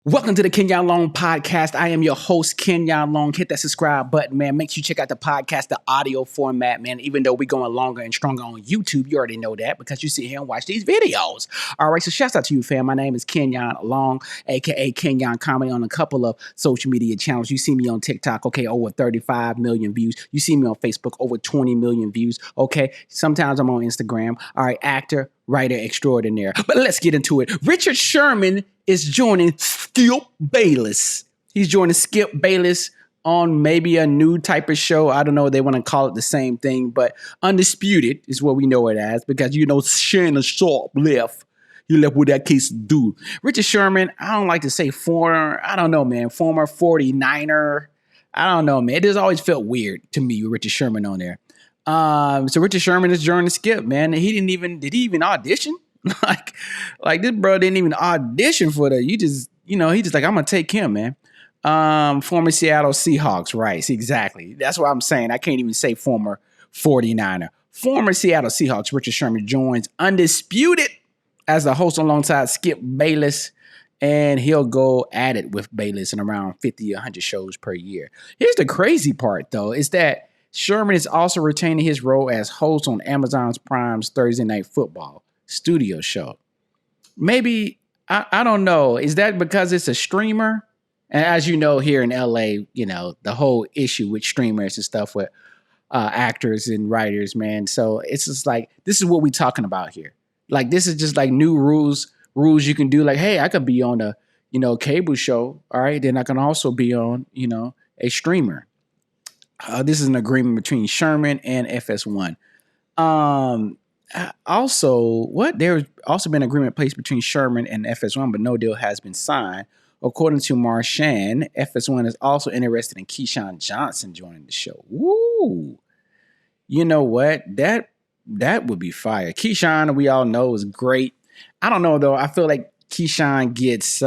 Welcome to the Kenyon Long podcast. I am your host, Kenyon Long. Hit that subscribe button, man. Make sure you check out the podcast, the audio format, man. Even though we're going longer and stronger on YouTube, you already know that because you sit here and watch these videos. All right, so shouts out to you, fam. My name is Kenyon Long, aka Kenyon Comedy, on a couple of social media channels. You see me on TikTok, okay, over 35 million views. You see me on Facebook, over 20 million views, okay? Sometimes I'm on Instagram. All right, actor, writer extraordinaire. But let's get into it. Richard Sherman is joining Skip Bayless. He's joining Skip Bayless on maybe a new type of show. I don't know if they want to call it the same thing, but Undisputed is what we know it as because, you know, Shannon Sharp left. He left with that case of dude. Richard Sherman, I don't like to say former 49er. I don't know, man. It just always felt weird to me with Richard Sherman on there. So Richard Sherman is joining Skip, man. Did he even audition? like this bro didn't even audition for that. He just like, I'm gonna take him, man. Former Seattle Seahawks, right? See, exactly. That's what I'm saying. I can't even say former 49er. Former Seattle Seahawks, Richard Sherman joins Undisputed as the host alongside Skip Bayless, and he'll go at it with Bayless in around 50 or 100 shows per year. Here's the crazy part, though, is that Sherman is also retaining his role as host on Amazon Prime's Thursday Night Football studio show. Maybe, I don't know. Is that because it's a streamer? And as you know, here in LA, you know, the whole issue with streamers and stuff with actors and writers, man. So it's just like, this is what we're talking about here. Like, this is just like new rules you can do. Like, hey, I could be on a, cable show. All right. Then I can also be on, a streamer. This is an agreement between Sherman and FS1. There's also been an agreement placed between Sherman and FS1, but no deal has been signed. According to Marshan, FS1 is also interested in Keyshawn Johnson joining the show. Woo! You know what? That would be fire. Keyshawn, we all know, is great. I don't know, though. I feel like Keyshawn gets...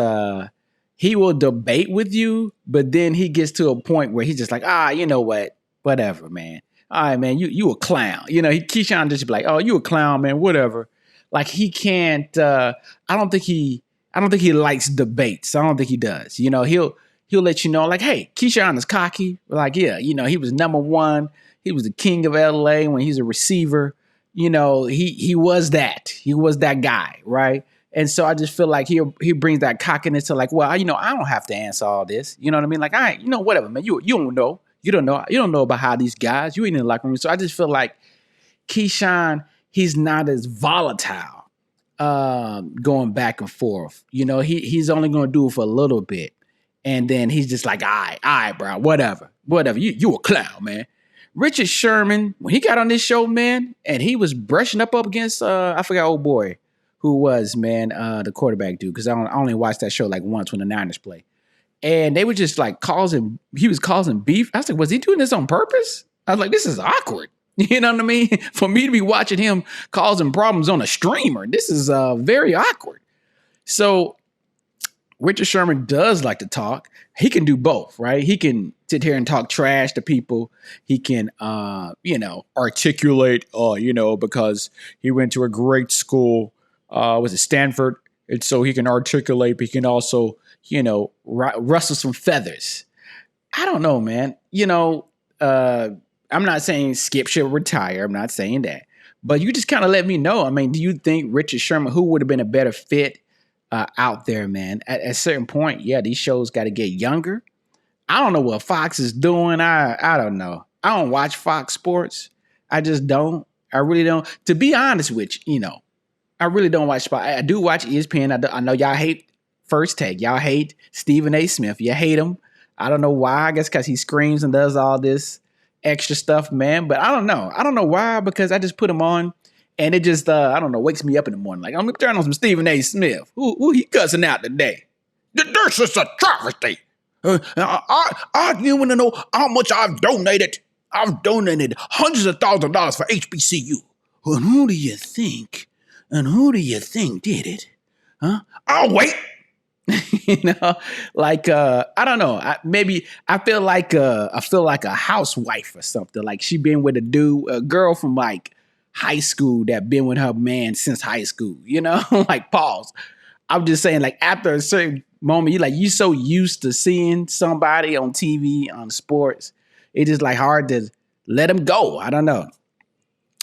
he will debate with you, but then he gets to a point where he's just like, you know what? Whatever, man. All right, man, you a clown. Keyshawn just be like, oh, you a clown, man, whatever. Like, he can't, I don't think he likes debates. I don't think he does. He'll let you know, like, hey, Keyshawn is cocky. Like, yeah, he was number one. He was the king of LA when he's a receiver. He was that. He was that guy, right? And so I just feel like he brings that cockiness to like, well, I don't have to answer all this. You know what I mean? Like, whatever, man. You don't know. You don't know about how these guys, you ain't in the locker room. So I just feel like Keyshawn, he's not as volatile going back and forth. He's only going to do it for a little bit. And then he's just like, all right, bro, whatever. You a clown, man. Richard Sherman, when he got on this show, man, and he was brushing up against, I forgot old boy who was, man, the quarterback dude, because I only watched that show like once when the Niners play. And they were just like he was causing beef. I was like, was he doing this on purpose? I was like, this is awkward. You know what I mean? For me to be watching him causing problems on a streamer, this is very awkward. So Richard Sherman does like to talk. He can do both, right? He can sit here and talk trash to people. He can, articulate, because he went to a great school, was it Stanford? And so he can articulate, but he can also, rustle some feathers. I don't know, man. I'm not saying Skip should retire. I'm not saying that. But you just kind of let me know. I mean, do you think Richard Sherman, who would have been a better fit out there, man? At a certain point, yeah, these shows got to get younger. I don't know what Fox is doing. I don't know. I don't watch Fox Sports. I just don't. I really don't. To be honest with you, I really don't watch Fox. I do watch ESPN. I know y'all hate First Take. Y'all hate Stephen A. Smith. You hate him. I don't know why. I guess because he screams and does all this extra stuff, man. But I don't know. I don't know why, because I just put him on and it just, wakes me up in the morning. Like, I'm going to turn on some Stephen A. Smith. Who he cussing out today? This is a travesty. I you want to know how much I've donated? I've donated hundreds of thousands of dollars for HBCU. Well, who do you think? And who do you think did it? Huh? I'll wait. I don't know. I feel like a housewife or something. Like she been with a girl from like high school that been with her man since high school. Like pause. I'm just saying, like after a certain moment. You so used to seeing somebody on TV on sports, it's just like hard to let him go. I don't know.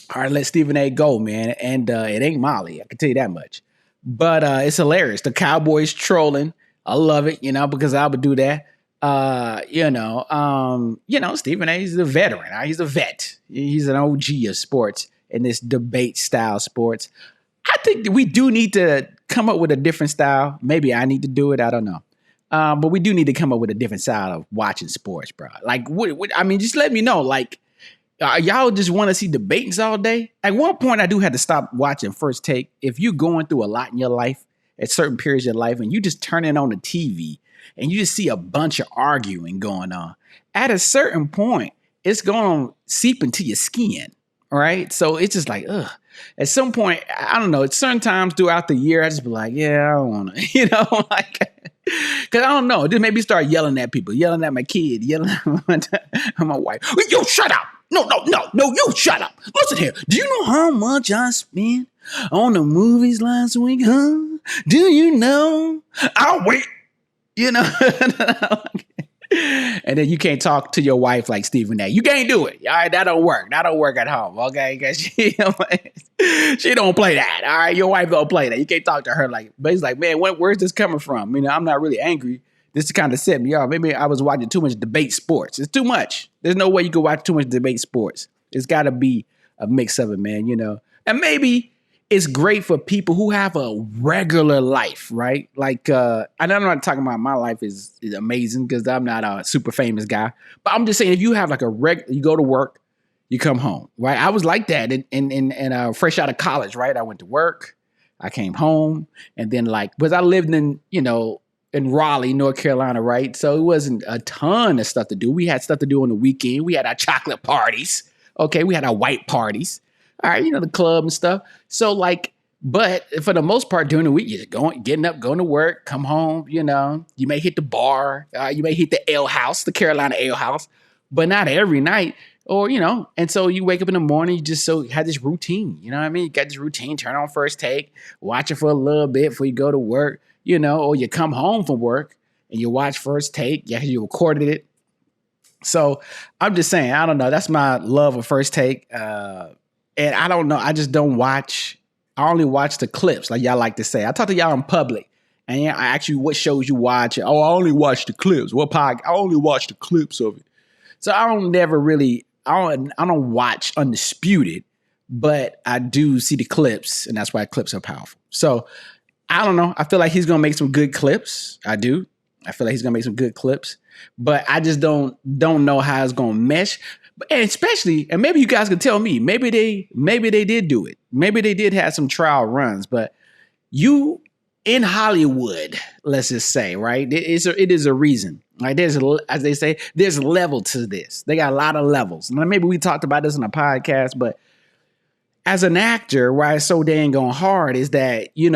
Hard to let Stephen A go, man. And it ain't Molly. I can tell you that much. But it's hilarious. The Cowboys trolling. I love it, because I would do that. Stephen A is a veteran. He's a vet. He's an OG of sports in this debate style sports. I think that we do need to come up with a different style. Maybe I need to do it. I don't know. But we do need to come up with a different style of watching sports, bro. Like, just let me know. Like, y'all just want to see debates all day? At one point, I do have to stop watching First Take. If you're going through a lot in your life, at certain periods of life, and you just turn it on the TV, and you just see a bunch of arguing going on, at a certain point, it's going to seep into your skin, all right? So it's just like, ugh. At some point, I don't know, at certain times throughout the year, I just be like, yeah, I don't want to, because I don't know. It just made me start yelling at people, yelling at my kid, yelling at my wife. Yo, shut up. No, you shut up. Listen here. Do you know how much I spent on the movies last week, huh? Do you know? I'll wait. And then you can't talk to your wife like Stephen A. You can't do it. All right, that don't work. That don't work at home, okay? Because she don't play that. All right, your wife don't play that. You can't talk to her but he's like, man, where's this coming from? I'm not really angry. This kind of set me off. Maybe I was watching too much debate sports. It's too much. There's no way you can watch too much debate sports. It's got to be a mix of it, man, And maybe it's great for people who have a regular life, right? Like, and I'm not talking about my life is amazing because I'm not a super famous guy. But I'm just saying, if you have like you go to work, you come home, right? I was like that in fresh out of college, right? I went to work, I came home, and then because I lived in Raleigh, North Carolina, right? So it wasn't a ton of stuff to do. We had stuff to do on the weekend. We had our chocolate parties. Okay, we had our white parties. All right, the club and stuff. So but for the most part during the week, you're getting up, going to work, come home, you may hit the bar, you may hit the ale house, the Carolina ale house, but not every night or, and so you wake up in the morning, you just had this routine, you know what I mean? You got this routine, turn on First Take, watch it for a little bit before you go to work, or you come home from work and you watch First Take, you recorded it. So I'm just saying, I don't know. That's my love of First Take. And I don't know. I just don't watch. I only watch the clips, like y'all like to say. I talk to y'all in public, and I ask you what shows you watch. Oh, I only watch the clips. What podcast? I only watch the clips of it. So I don't watch Undisputed, but I do see the clips, and that's why clips are powerful. So I don't know. I feel like he's gonna make some good clips. I do. I feel like he's gonna make some good clips, but I just don't know how it's gonna mesh. And especially, and maybe you guys can tell me, maybe they did do it. Maybe they did have some trial runs, but you in Hollywood, let's just say, right? It is a reason. Like as they say, there's a level to this. They got a lot of levels. Now, maybe we talked about this in a podcast, but as an actor, why it's so dang going hard is that, you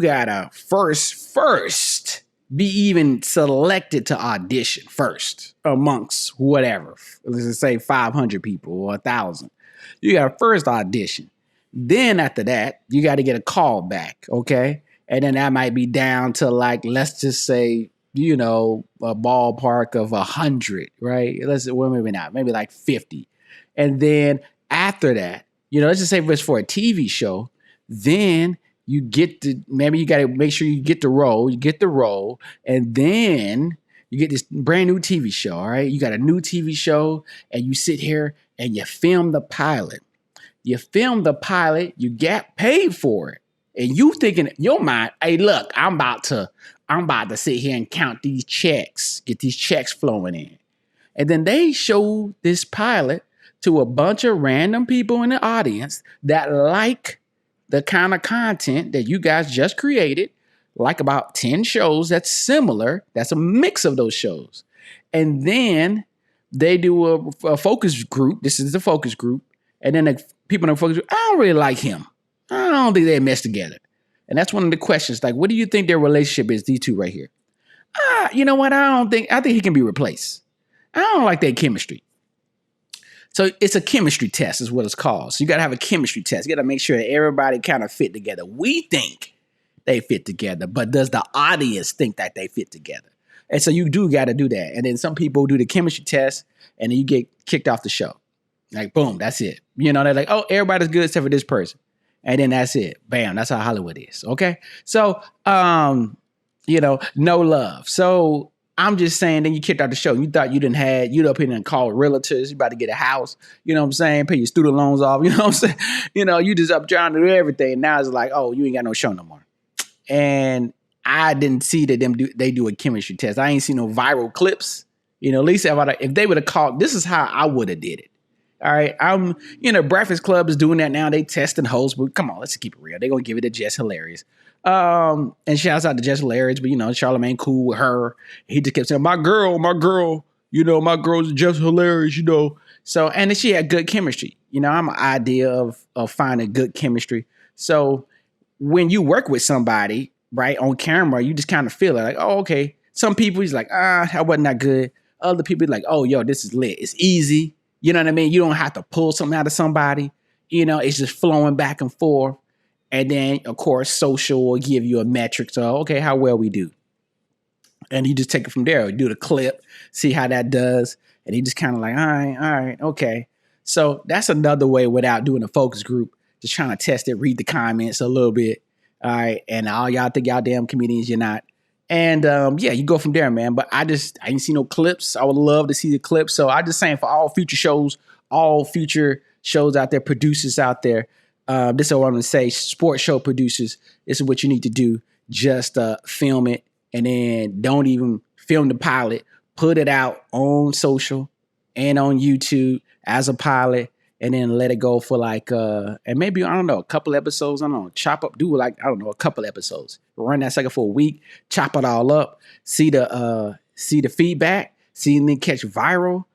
gotta first be even selected to audition first amongst whatever. Let's just say 500 people or 1,000. You got to first audition. Then after that, you got to get a call back, okay? And then that might be down to let's just say, a ballpark of 100, right? Maybe not, maybe 50. And then after that, let's just say if it's for a TV show, then you maybe you got to make sure you get the role, and then you get this brand new TV show, all right? You got a new TV show, and you sit here and you film the pilot. You get paid for it. And you thinking in your mind, hey, look, I'm about to sit here and count these checks, get these checks flowing in. And then they show this pilot to a bunch of random people in the audience that like the kind of content that you guys just created, like about 10 shows that's similar. That's a mix of those shows. And then they do a focus group. This is the focus group. And then the people in the focus group, I don't really like him. I don't think they mesh together. And that's one of the questions. What do you think their relationship is, these two right here? You know what? I think he can be replaced. I don't like their chemistry. So it's a chemistry test is what it's called. So you got to have a chemistry test. You got to make sure that everybody kind of fit together. We think they fit together, but does the audience think that they fit together? And so you do got to do that. And then some people do the chemistry test and then you get kicked off the show. Like, boom, that's it. You know, they're like, oh, everybody's good except for this person. And then that's it. Bam, that's how Hollywood is. Okay. So, no love. So I'm just saying, then you kicked out the show. You thought you'd up here and call realtors. You about to get a house. You know what I'm saying? Pay your student loans off. You know what I'm saying? You just up trying to do everything. And now it's like, oh, you ain't got no show no more. And I didn't see that they do a chemistry test. I ain't seen no viral clips. At least if they would have called, this is how I would have did it. All right. Breakfast Club is doing that now. They testing hosts, but come on, let's keep it real. They're going to give it to Jess Hilarious. And shouts out to Jess Hilarious, but Charlamagne cool with her. He just kept saying, my girl, my girl's Jess Hilarious, So, and then she had good chemistry. I'm an idea of finding good chemistry. So when you work with somebody, right, on camera, you just kind of feel it like, oh, okay. Some people, he's like, that wasn't that good. Other people like, oh, yo, this is lit. It's easy. You know what I mean? You don't have to pull something out of somebody. It's just flowing back and forth. And then, of course, social will give you a metric. So, okay, how well we do. And you just take it from there. You do the clip, see how that does. And he just kind of like, all right, okay. So that's another way without doing a focus group, just trying to test it, read the comments a little bit. All right. And all y'all think y'all damn comedians, you're not. And you go from there, man. But I ain't seen no clips. I would love to see the clips. So I just saying for all future shows out there, producers out there, this is what I'm going to say, sports show producers, this is what you need to do. Just film it and then don't even film the pilot. Put it out on social and on YouTube as a pilot and then let it go for and maybe, I don't know, a couple episodes. I don't know, chop up, do a couple episodes. Run that sucker for a week, chop it all up, see the feedback, see and then catch viral,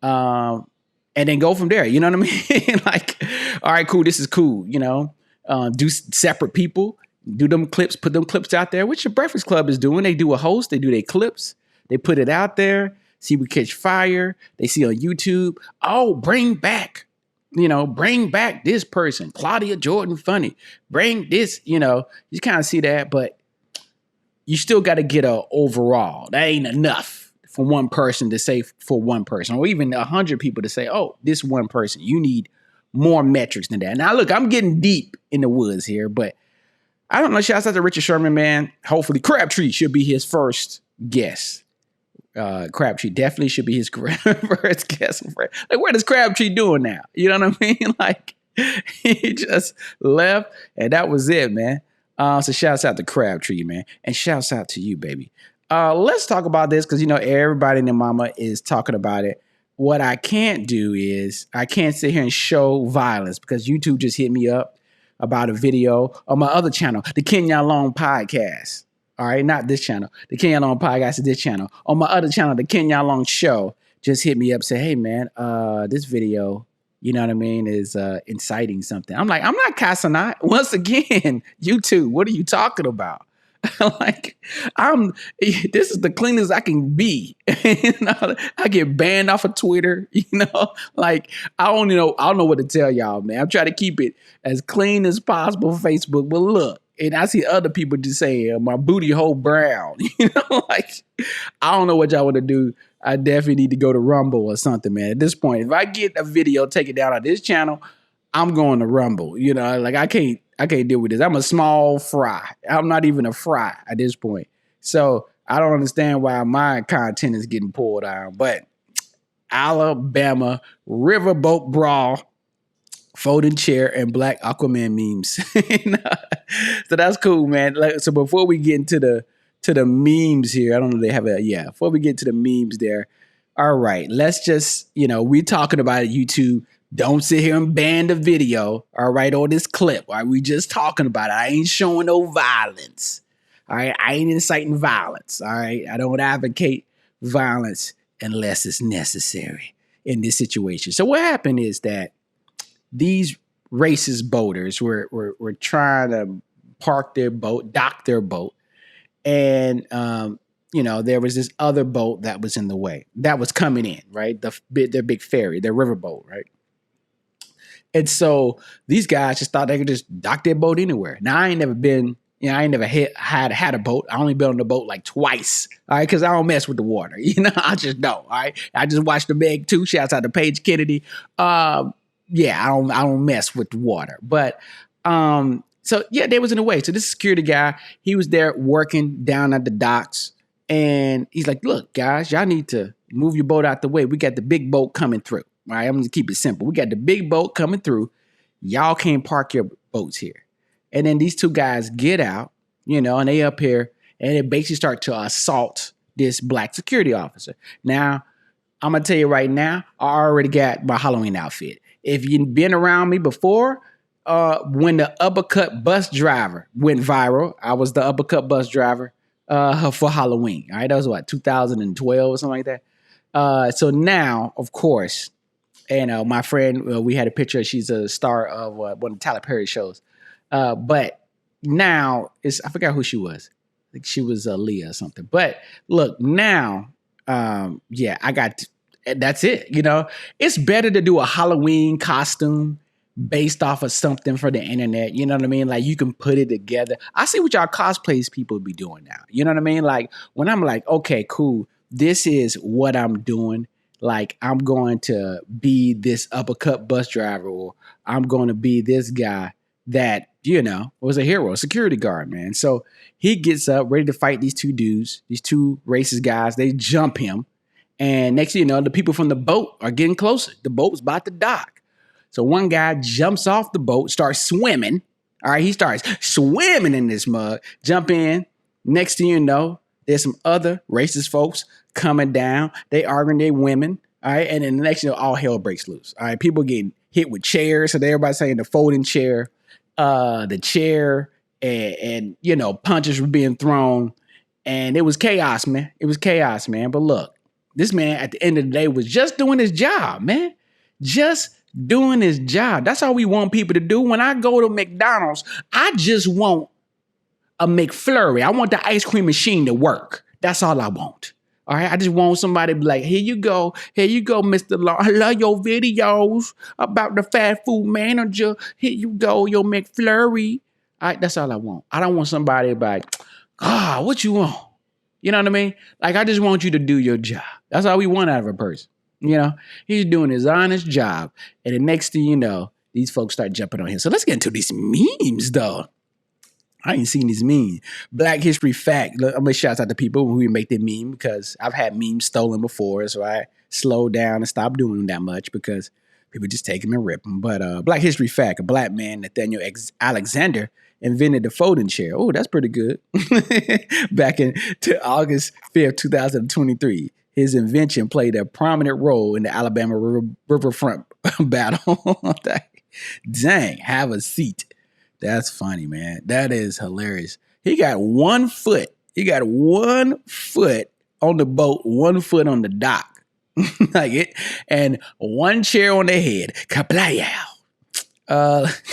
and then go from there. You know what I mean? Like, all right, cool. This is cool. Do separate people, do them clips, put them clips out there, which your Breakfast Club is doing. They do a host, they do their clips, they put it out there, see we catch fire. They see on YouTube. Oh, bring back this person, Claudia Jordan Funny. Bring this, you kind of see that, but you still got to get a overall. That ain't enough for one person to say for one person, or even 100 people to say, oh, this one person. You need more metrics than that. Now, look, I'm getting deep in the woods here, but I don't know. Shouts out to Richard Sherman, man. Hopefully, Crabtree should be his first guest. Crabtree definitely should be his first guest. Like, what is Crabtree doing now? You know what I mean? Like, he just left, and that was it, man. So shouts out to Crabtree, man, and shouts out to you, baby. Let's talk about this because everybody and their mama is talking about it. What I can't do is I can't sit here and show violence because YouTube just hit me up about a video on my other channel, the Kenyon Long Podcast. All right, not this channel. The Kenyon Long Podcast is this channel. On my other channel, the Kenyon Long Show, just hit me up, say, hey, man, this video, you know what I mean, is inciting something. I'm like, I'm not cussing out. Once again, YouTube, what are you talking about? Like, this is the cleanest I can be. I get banned off of Twitter, like, I don't know what to tell y'all, man. I'm trying to keep it as clean as possible for Facebook, but look, and I see other people just saying my booty hole brown, like, I don't know what y'all want to do. I definitely need to go to Rumble or something, man. At this point, if I get a video taken down on this channel, I'm going to Rumble. Like, I can't deal with this. I'm a small fry. I'm not even a fry at this point. So I don't understand why my content is getting pulled down. But Alabama Riverboat Brawl, folding chair, and Black Aquaman memes. So that's cool, man. So before we get into the memes here, I don't know if they have before we get to the memes there, all right, let's just, we're talking about it, YouTube. Don't sit here and ban the video, all right, or this clip. All right, we just talking about it. I ain't showing no violence. All right, I ain't inciting violence. All right, I don't advocate violence unless it's necessary in this situation. So what happened is that these racist boaters were trying to park their boat, dock their boat, and there was this other boat that was in the way that was coming in, right? Their big ferry, their riverboat, right? And so these guys just thought they could just dock their boat anywhere. Now, I ain't never been You know, I ain't never had a boat. I only been on the boat like twice. All right, because I don't mess with the water. You know, I just don't. All right, I just watched the Meg too. Shouts out to Paige Kennedy. Yeah, I don't mess with the water. But so yeah, they was in the way. So this security guy, he was there working down at the docks, and he's like, "Look, guys, y'all need to move your boat out the way. We got the big boat coming through. All right, I'm gonna keep it simple. We got the big boat coming through. Y'all can't park your boats here." And then these two guys get out, you know, and they up here and they basically start to assault this black security officer. Now, I'm gonna tell you right now, I already got my Halloween outfit. If you've been around me before, when the uppercut bus driver went viral, I was the uppercut bus driver for Halloween. All right, that was what, 2012 or something like that. So now, of course, and my friend, we had a picture. She's a star of one of the Tyler Perry shows. But now I forgot who she was. I think she was Leah or something. But look, now, yeah, that's it. You know, it's better to do a Halloween costume based off of something for the internet. You know what I mean? Like you can put it together. I see what y'all cosplays people be doing now. You know what I mean? Like when I'm like, okay, cool. This is what I'm doing. Like I'm going to be this uppercut bus driver, or I'm going to be this guy that, you know, was a hero, a security guard, man. So he gets up ready to fight these two dudes, these two racist guys. They jump him. And next thing you know, the people from the boat are getting closer. The boat's about to dock. So one guy jumps off the boat, starts swimming. All right, he starts swimming in this mug, jump in. Next thing you know, there's some other racist folks coming down. They arguing their women. All right, and then the next thing you know, all hell breaks loose. All right, people getting hit with chairs. So everybody's saying the folding chair. The chair and you know, punches were being thrown, and it was chaos, man. It was chaos, man. But look, this man at the end of the day was just doing his job, man. Just doing his job. That's all we want people to do. When I go to McDonald's, I just want a McFlurry. I want the ice cream machine to work. That's all I want. All right, I just want somebody to be like, here you go, Mr. Law. I love your videos about the fast food manager. Here you go, your McFlurry. All right, that's all I want. I don't want somebody to be like, what you want? You know what I mean? Like, I just want you to do your job. That's all we want out of a person. You know, he's doing his honest job. And the next thing you know, these folks start jumping on him. So let's get into these memes, though. I ain't seen these memes. Black History Fact. I'm going to shout out to people who make their meme, because I've had memes stolen before. So I slowed down and stopped doing them that much because people just take them and rip them. But Black History Fact. A black man, Nathaniel Alexander, invented the folding chair. Oh, that's pretty good. Back in August 5th, 2023. His invention played a prominent role in the Alabama Riverfront battle. Dang, have a seat. That's funny, man. That is hilarious. He got 1 foot. He got 1 foot on the boat, 1 foot on the dock. Like it, and 1 chair on their head. Kaplayow.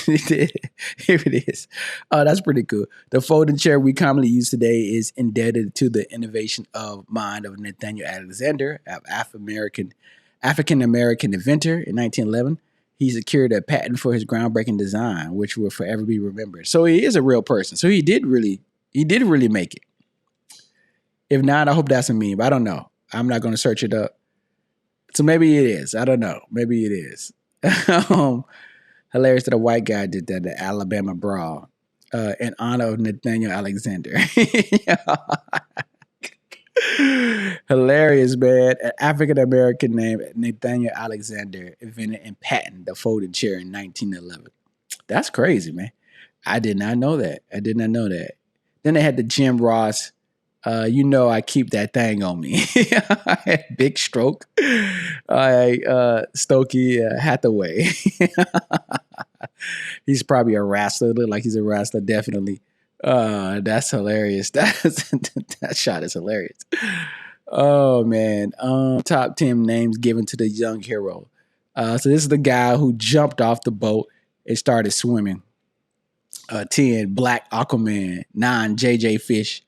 Here it is. That's pretty cool. The folding chair we commonly use today is indebted to the innovation of mind of Nathaniel Alexander, an African-American inventor in 1911. He secured a patent for his groundbreaking design, which will forever be remembered. So he is a real person. So he did really make it. If not, I hope that's a meme. I don't know. I'm not going to search it up. So maybe it is. I don't know. Maybe it is. Hilarious that a white guy did that, the Alabama Brawl, in honor of Nathaniel Alexander. Hilarious, man. An African-American named Nathaniel Alexander invented and patented the folding chair in 1911. That's crazy, man. I did not know that. Then they had the Jim Ross, I keep that thing on me. Big stroke. Stokey Hathaway. He's probably a wrestler. Look like he's a wrestler, definitely. That's hilarious. That shot is hilarious. Oh man. Top 10 names given to the young hero. So this is the guy who jumped off the boat and started swimming. 10, Black Aquaman. 9, JJ Fish.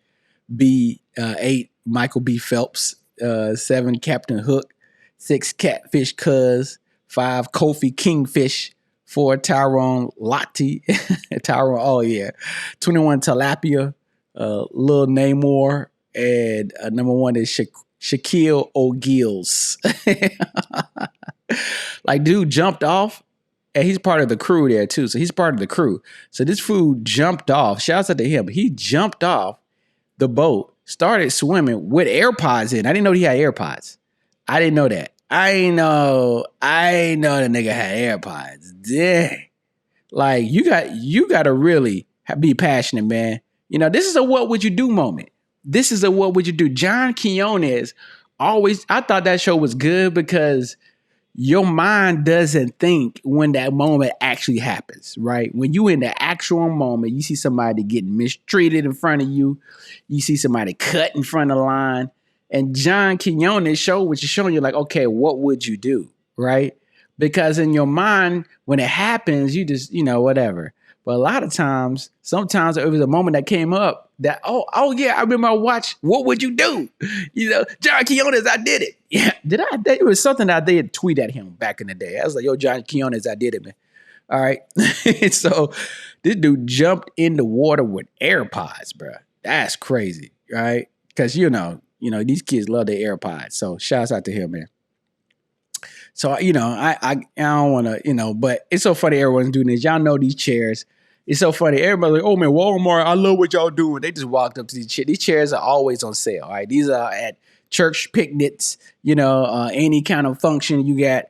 8, Michael B. Phelps. 7, Captain Hook. 6, Catfish Cuz. 5, Kofi Kingfish. for Tyrone Lochte. Tyrone, oh yeah. 21 Tilapia, Lil Namor, and number 1 is Shaquille O'Gills. Like, dude jumped off, and he's part of the crew there too. So he's part of the crew. So this fool jumped off. Shouts out to him. He jumped off the boat, started swimming with AirPods in. I didn't know he had AirPods. I didn't know that. I know the nigga had AirPods. Dang. Like, you got to really be passionate, man. You know, this is a what would you do moment. This is a what would you do. John Quinones always, I thought that show was good because your mind doesn't think when that moment actually happens, right? When you in the actual moment, you see somebody getting mistreated in front of you. You see somebody cut in front of the line. And John Quinones show, which is showing you like, okay, what would you do, right? Because in your mind, when it happens, you just, whatever. But a lot of times, sometimes it was a moment that came up that, oh yeah, I remember I watched What Would You Do? John Quinones, I did it. Yeah, did I? It was something that I did tweet at him back in the day. I was like, yo, John Quinones, I did it, man. All right. So this dude jumped in the water with AirPods, bro. That's crazy, right? Because, these kids love their AirPods. So shouts out to him, man. So, I don't want to, but it's so funny everyone's doing this. Y'all know these chairs. It's so funny. Everybody's like, oh, man, Walmart, I love what y'all doing. They just walked up to these chairs. These chairs are always on sale, all right? These are at church picnics, any kind of function you got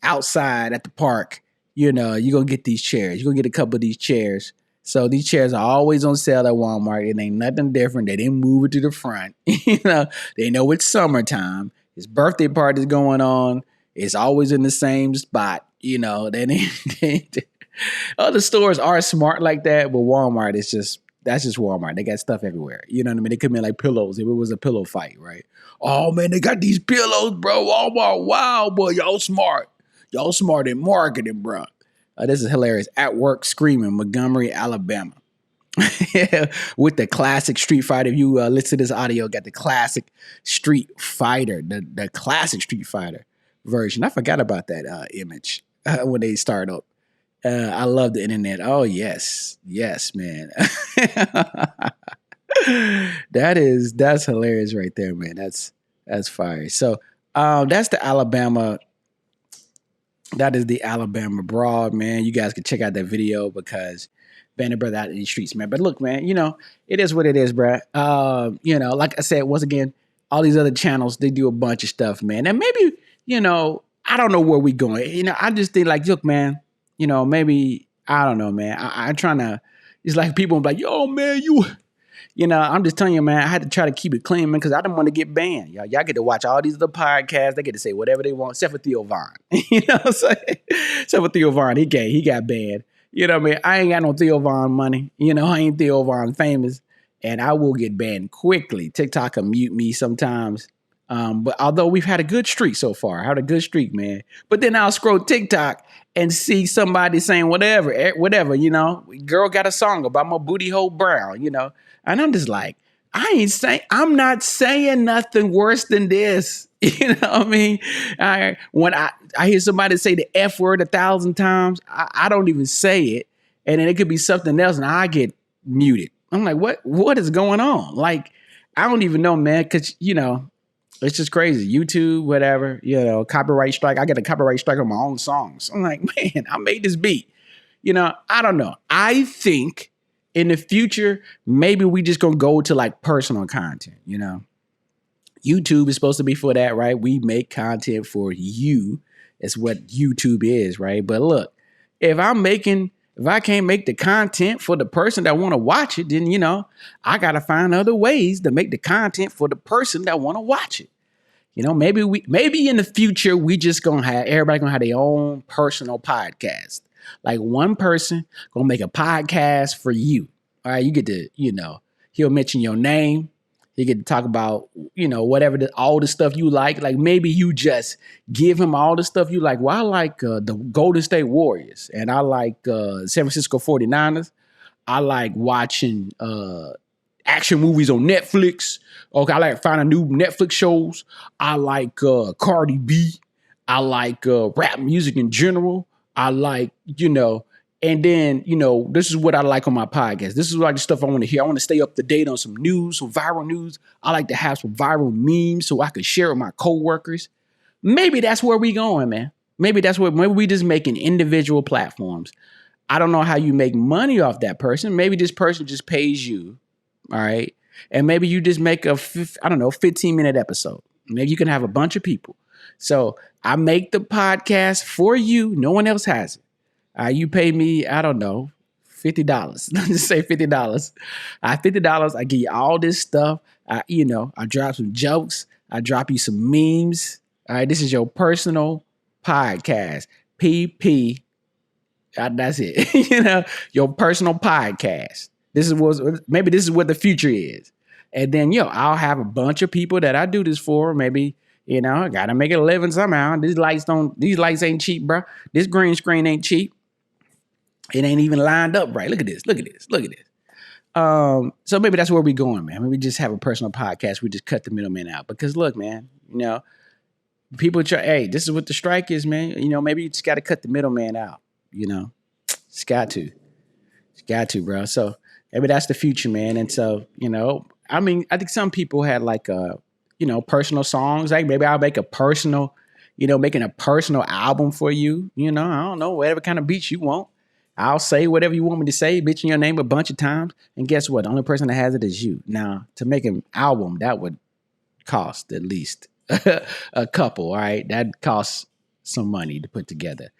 outside at the park. You're going to get these chairs. You're going to get a couple of these chairs. So these chairs are always on sale at Walmart. It ain't nothing different. They didn't move it to the front. They know it's summertime. His birthday party is going on. It's always in the same spot. Other stores are smart like that, but Walmart that's just Walmart. They got stuff everywhere. You know what I mean? They come in like pillows. If it was a pillow fight, right? Oh man, they got these pillows, bro. Walmart, wow, boy, y'all smart. Y'all smart in marketing, bro. This is hilarious. At work screaming, Montgomery, Alabama. With the classic Street Fighter. If you listen to this audio, got the classic Street Fighter, the classic Street Fighter version. I forgot about that image when they start up. I love the internet. Oh, yes, man. That's hilarious right there, man. That's fire. So that's the Alabama. That is the Alabama Brawl, man. You guys can check out that video because Banner Brother out in the streets, man. But look, man, it is what it is, bro. Like I said, once again, all these other channels, they do a bunch of stuff, man. And maybe, I don't know where we going. I just think like, look, man, maybe, I don't know, man. I'm trying to, it's like people like, yo, man, I'm just telling you, man, I had to try to keep it clean, man, because I didn't want to get banned. Y'all get to watch all these other podcasts. They get to say whatever they want, except for Theo Von. You know what I'm saying? Except for Theo Von. He got banned. You know what I mean? I ain't got no Theo Von money. I ain't Theo Von famous. And I will get banned quickly. TikTok will mute me sometimes. But although we've had a good streak so far. I had a good streak, man. But then I'll scroll TikTok and see somebody saying whatever, girl got a song about my booty hole brown, And I'm just like, I'm not saying nothing worse than this. You know what I mean? When I hear somebody say the F word 1,000 times, I don't even say it. And then it could be something else and I get muted. I'm like, what is going on? Like, I don't even know, man, because, it's just crazy. YouTube, whatever, copyright strike. I get a copyright strike on my own songs. I'm like, man, I made this beat. I don't know. I think in the future, maybe we just gonna go to like personal content, YouTube is supposed to be for that, right? We make content for you. That's what YouTube is, right? But look, if I can't make the content for the person that want to watch it, then, I got to find other ways to make the content for the person that want to watch it. Maybe in the future, we just everybody gonna have their own personal podcast. Like one person gonna make a podcast for you. All right. You get to, he'll mention your name. He get to talk about, whatever, all the stuff you like. Like maybe you just give him all the stuff you like. Well, I like the Golden State Warriors and I like San Francisco 49ers. I like watching action movies on Netflix. Okay, I like finding new Netflix shows. I like Cardi B. I like rap music in general. I like, and then, this is what I like on my podcast. This is like the stuff I want to hear. I want to stay up to date on some news, some viral news. I like to have some viral memes so I can share with my coworkers. Maybe that's where we going, man. Maybe we just making individual platforms. I don't know how you make money off that person. Maybe this person just pays you, all right? And maybe you just make a 15-minute episode. Maybe you can have a bunch of people. So I make the podcast for you. No one else has it. You pay me, I don't know, $50. Let's just say $50. $50. I give you all this stuff. I drop some jokes. I drop you some memes. All right, this is your personal podcast. PP. That's it. Your personal podcast. This is what the future is. And then, I'll have a bunch of people that I do this for. Maybe, I gotta make it a living somehow. These lights ain't cheap, bro. This green screen ain't cheap. It ain't even lined up right. Look at this. So maybe that's where we going, man. Maybe we just have a personal podcast. We just cut the middleman out. Because look, man, people try, hey, this is what the strike is, man. Maybe you just got to cut the middleman out. It's got to, bro. So maybe that's the future, man. And so, I think some people had like, personal songs. Like maybe I'll make a personal, making a personal album for you. I don't know, whatever kind of beats you want. I'll say whatever you want me to say, bitch in your name a bunch of times. And guess what? The only person that has it is you. Now, to make an album, that would cost at least a couple, all right? That costs some money to put together.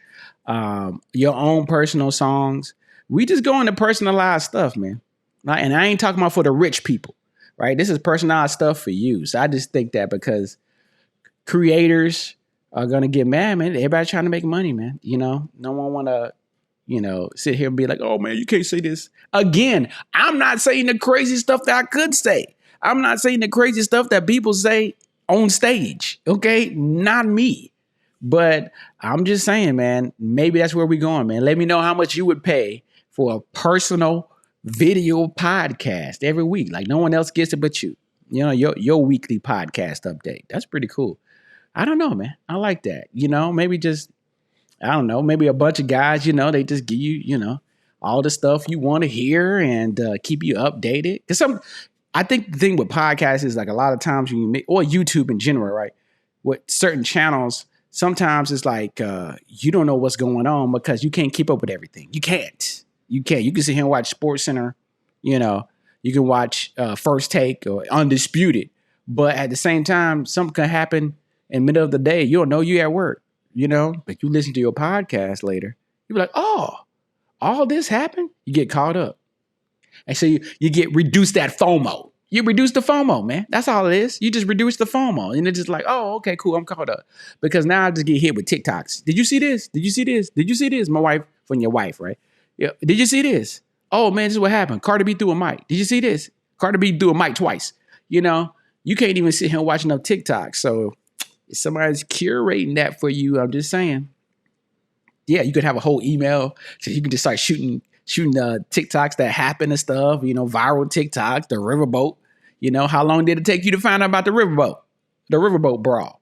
Your own personal songs. We just go into personalized stuff, man. Right? And I ain't talking about for the rich people, right? This is personalized stuff for you. So I just think that because creators are going to get mad, man. Everybody's trying to make money, man. No one want to, sit here and be like, oh, man, you can't say this. Again, I'm not saying the crazy stuff that I could say. I'm not saying the crazy stuff that people say on stage, okay? Not me. But I'm just saying, man, maybe that's where we're going, man. Let me know how much you would pay for a personal video podcast every week. Like no one else gets it but you. Your weekly podcast update. That's pretty cool. I don't know, man. I like that. Maybe just, I don't know, maybe a bunch of guys, they just give you, all the stuff you want to hear and keep you updated. Because I think the thing with podcasts is like a lot of times when you make, or YouTube in general, right? With certain channels, sometimes it's like you don't know what's going on because you can't keep up with everything. You can't. You can sit here and watch Sports Center. You can watch First Take or Undisputed. But at the same time, something can happen in the middle of the day. You don't know you're at work, but you listen to your podcast later. You're like, oh, all this happened? You get caught up. And so you get reduced that FOMO. You reduce the FOMO, man. That's all it is. You just reduce the FOMO. And it's just like, oh, okay, cool. I'm caught up. Because now I just get hit with TikToks. Did you see this? Did you see this? Did you see this? My wife, from your wife, right? Yeah. Did you see this? Oh, man, this is what happened. Cardi B threw a mic. Did you see this? Cardi B threw a mic twice. You can't even sit here and watch enough TikToks. So if somebody's curating that for you, I'm just saying. Yeah, you could have a whole email. So you can just start shooting TikToks that happen and stuff, viral TikToks, the riverboat. How long did it take you to find out about the riverboat brawl?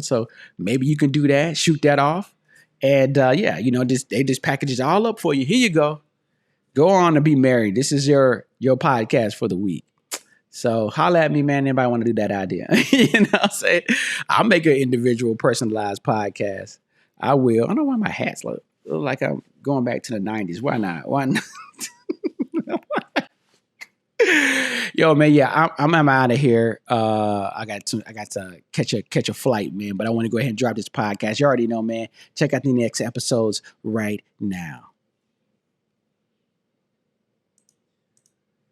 So maybe you can do that, shoot that off. And they just package it all up for you. Here you go. Go on to be married. This is your podcast for the week. So holla at me, man. Anybody want to do that idea? I'm saying? I'll make an individual personalized podcast. I will. I don't know why my hats look like I'm going back to the 90s. Why not? Yo, man, yeah, I'm out of here. I got to catch a flight, man. But I want to go ahead and drop this podcast. You already know, man. Check out the next episodes right now.